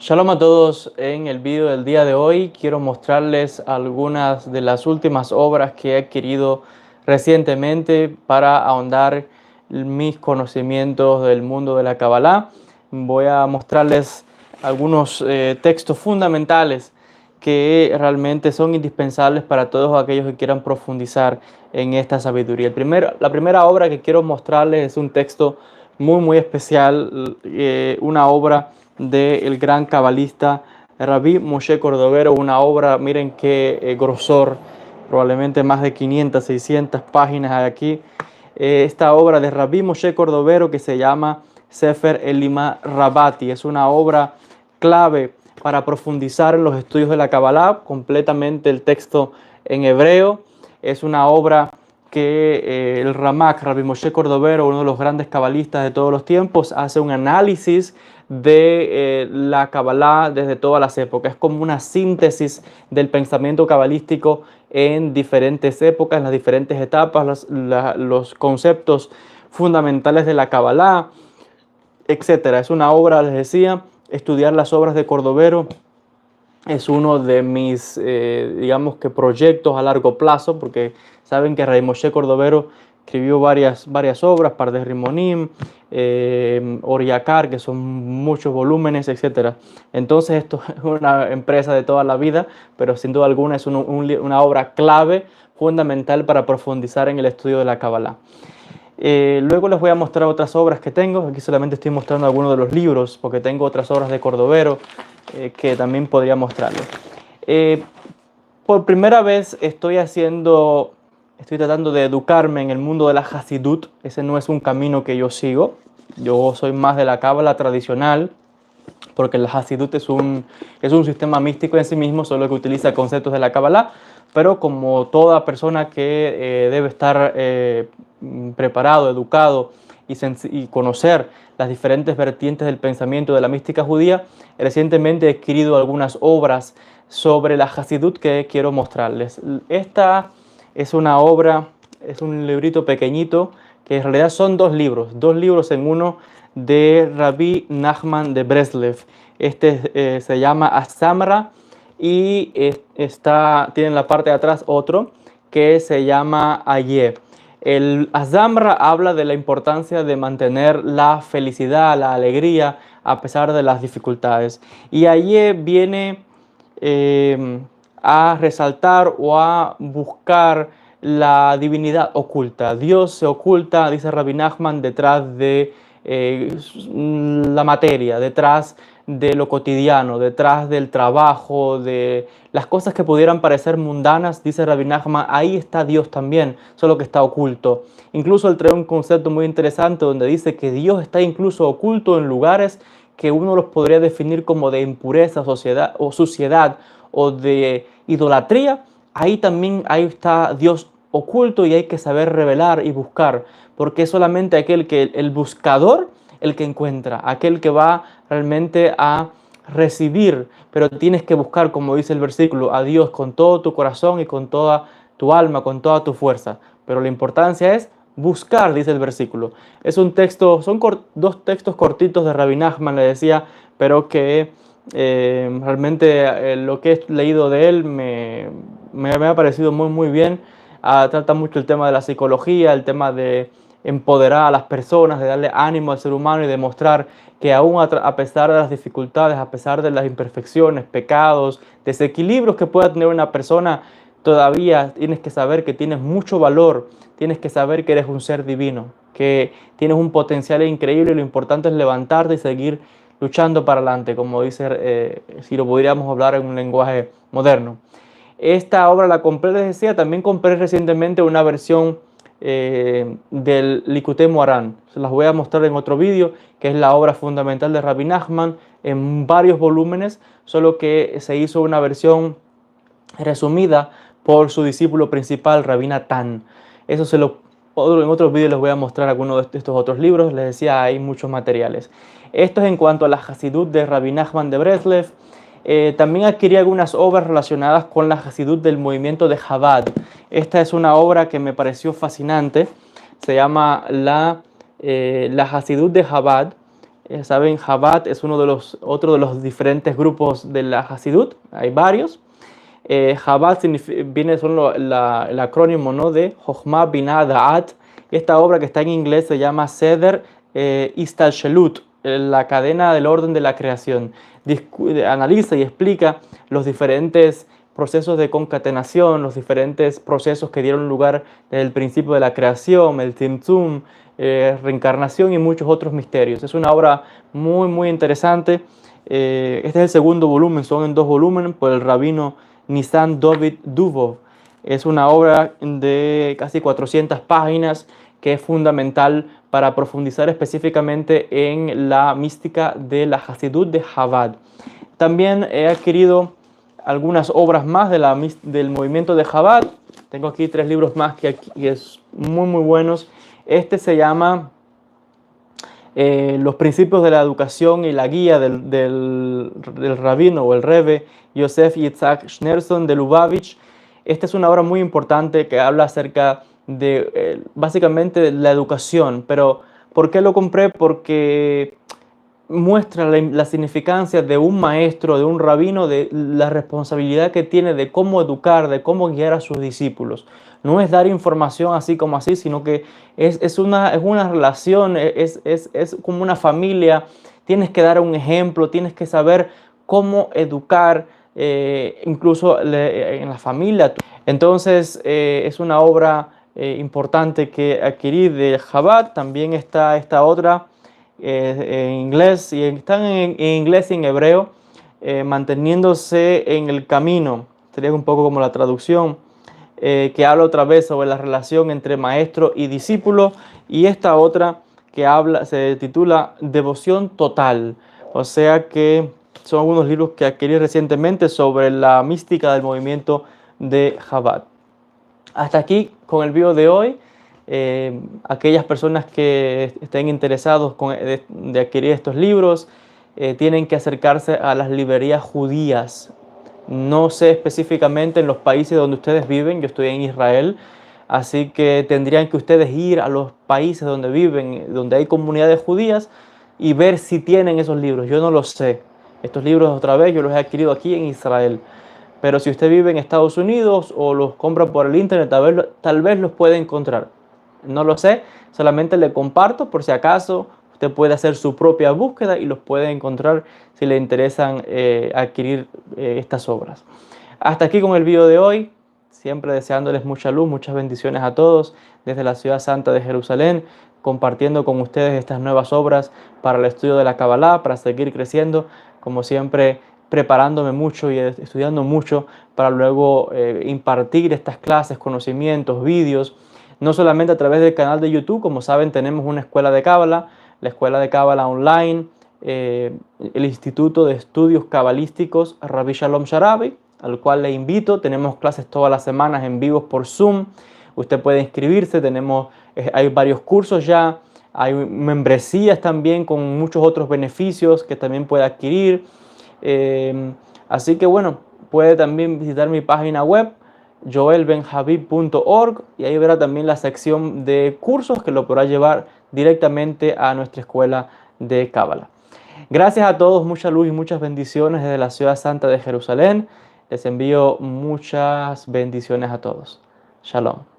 Shalom a todos. En el video del día de hoy quiero mostrarles algunas de las últimas obras que he adquirido recientemente para ahondar mis conocimientos del mundo de la Kabbalah. Voy a mostrarles algunos textos fundamentales que realmente son indispensables para todos aquellos que quieran profundizar en esta sabiduría. La primera obra que quiero mostrarles es un texto muy especial, una obra del gran cabalista Rabbi Moshe Cordovero, una obra, miren qué grosor, probablemente más de 500, 600 páginas hay aquí. Esta obra de Rabbi Moshe Cordovero que se llama Sefer Elima Rabati, es una obra clave para profundizar en los estudios de la Kabbalah, completamente el texto en hebreo. Es una obra que el Ramak, Rabbi Moshe Cordovero, uno de los grandes cabalistas de todos los tiempos, hace un análisis de la Kabbalah desde todas las épocas. Es como una síntesis del pensamiento cabalístico en diferentes épocas, en las diferentes etapas, los conceptos fundamentales de la Kabbalah, etcétera. Es una obra, les decía, estudiar las obras de Cordovero es uno de mis, digamos que proyectos a largo plazo, porque saben que Rabbi Moshe Cordovero escribió varias obras, Pardes Rimonim, Oriakar, que son muchos volúmenes, etc. Entonces esto es una empresa de toda la vida, pero sin duda alguna es una obra clave, fundamental para profundizar en el estudio de la Kabbalah. Luego les voy a mostrar otras obras que tengo. Aquí solamente estoy mostrando algunos de los libros, porque tengo otras obras de Cordovero que también podría mostrarles. Por primera vez estoy tratando de educarme en el mundo de la Hasidut. Ese no es un camino que yo sigo. Yo soy más de la Cábala tradicional, porque el Hasidut es un sistema místico en sí mismo, solo que utiliza conceptos de la Kabbalah, pero como toda persona que debe estar preparado, educado y conocer las diferentes vertientes del pensamiento de la mística judía, recientemente he adquirido algunas obras sobre la Hasidut que quiero mostrarles. Esta es una obra, es un librito pequeñito, que en realidad son dos libros en uno, de Rabbi Nachman de Breslev. Este se llama Azamra y tiene en la parte de atrás otro que se llama Aye. El Azamra habla de la importancia de mantener la felicidad, la alegría a pesar de las dificultades. Y Aye viene a resaltar o a buscar la divinidad oculta. Dios se oculta, dice Rabbi Nachman, detrás de la materia, detrás de lo cotidiano, detrás del trabajo, de las cosas que pudieran parecer mundanas, dice Rabbi Nachman, ahí está Dios también, solo que está oculto. Incluso él trae un concepto muy interesante donde dice que Dios está incluso oculto en lugares que uno los podría definir como de impureza, suciedad o de idolatría. Ahí también está Dios oculto y hay que saber revelar y buscar, porque es solamente el buscador, el que encuentra, aquel que va realmente a recibir, pero tienes que buscar, como dice el versículo, a Dios con todo tu corazón y con toda tu alma, con toda tu fuerza. Pero la importancia es buscar, dice el versículo. Es un texto, son dos textos cortitos de Rabbi Nachman, le decía, pero que realmente lo que he leído de él me ha parecido muy bien. Trata mucho el tema de la psicología, el tema de empoderar a las personas, de darle ánimo al ser humano y demostrar que aún a pesar de las dificultades, a pesar de las imperfecciones, pecados, desequilibrios que pueda tener una persona, todavía tienes que saber que tienes mucho valor, tienes que saber que eres un ser divino, que tienes un potencial increíble y lo importante es levantarte y seguir luchando para adelante, como dice, si lo pudiéramos hablar en un lenguaje moderno. Esta obra la compré, les decía, también compré recientemente una versión del Likutei Moharan. Se las voy a mostrar en otro vídeo, que es la obra fundamental de Rabbi Nachman en varios volúmenes, solo que se hizo una versión resumida por su discípulo principal, Rabbi Natan. Eso en otros vídeos les voy a mostrar algunos de estos otros libros. Les decía, hay muchos materiales. Esto es en cuanto a la Hasidut de Rabbi Nachman de Breslev. También adquirí algunas obras relacionadas con la Hasidut del movimiento de Chabad. Esta es una obra que me pareció fascinante. Se llama la Hasidut de Chabad. Saben, Chabad es otro de los diferentes grupos de la Hasidut, hay varios. Chabad viene, el acrónimo, ¿no?, de Chochmah Binah Da'at. Esta obra, que está en inglés, se llama Seder Istalshelut, la cadena del orden de la creación. Analiza y explica los diferentes procesos de concatenación, los diferentes procesos que dieron lugar desde el principio de la creación, el Tzimtzum, reencarnación y muchos otros misterios. Es una obra muy, muy interesante. Este es el segundo volumen, son en 2 volúmenes, por el rabino Nisan David Duvov. Es una obra de casi 400 páginas que es fundamental para profundizar específicamente en la mística de la Hasidut de Chabad. También he adquirido algunas obras más del movimiento de Chabad. Tengo aquí 3 libros más que es muy, muy buenos. Este se llama Los principios de la educación y la guía del rabino o el Rebbe Yosef Yitzhak Schneerson de Lubavitch. Esta es una obra muy importante que habla acerca de básicamente de la educación. Pero ¿por qué lo compré? Porque muestra la significancia de un maestro, de un rabino, de la responsabilidad que tiene de cómo educar, de cómo guiar a sus discípulos. No es dar información así como así, sino que es una relación, es como una familia. Tienes que dar un ejemplo, tienes que saber cómo educar, incluso en la familia. Entonces, es una obra importante que adquirí de Chabad. También está esta otra en inglés, y están en inglés y en hebreo, manteniéndose en el camino. Sería un poco como la traducción, que habla otra vez sobre la relación entre maestro y discípulo. Y esta otra que se titula Devoción Total. O sea que son algunos libros que adquirí recientemente sobre la mística del movimiento de Chabad. Hasta aquí con el video de hoy. Aquellas personas que estén interesados de adquirir estos libros tienen que acercarse a las librerías judías. No sé específicamente en los países donde ustedes viven, yo estoy en Israel, así que tendrían que ustedes ir a los países donde viven, donde hay comunidades judías, y ver si tienen esos libros. Yo no lo sé. Estos libros, otra vez, yo los he adquirido aquí en Israel. Pero si usted vive en Estados Unidos o los compra por el internet, tal vez los puede encontrar. No lo sé, solamente le comparto por si acaso. Usted puede hacer su propia búsqueda y los puede encontrar si le interesan adquirir estas obras. Hasta aquí con el video de hoy. Siempre deseándoles mucha luz, muchas bendiciones a todos desde la ciudad santa de Jerusalén, compartiendo con ustedes estas nuevas obras para el estudio de la Kabbalah, para seguir creciendo, como siempre, preparándome mucho y estudiando mucho para luego impartir estas clases, conocimientos, vídeos, no solamente a través del canal de YouTube. Como saben, tenemos una escuela de Kabbalah, la escuela de Kabbalah online, el Instituto de Estudios Cabalísticos Rabbi Shalom Sharabi, al cual le invito. Tenemos clases todas las semanas en vivo por Zoom. Usted puede inscribirse, hay varios cursos ya, hay membresías también con muchos otros beneficios que también puede adquirir. Así que bueno, puede también visitar mi página web joelbenhabib.org, y ahí verá también la sección de cursos que lo podrá llevar directamente a nuestra escuela de Kabbalah. Gracias a todos, mucha luz y muchas bendiciones desde la ciudad santa de Jerusalén. Les envío muchas bendiciones a todos. Shalom.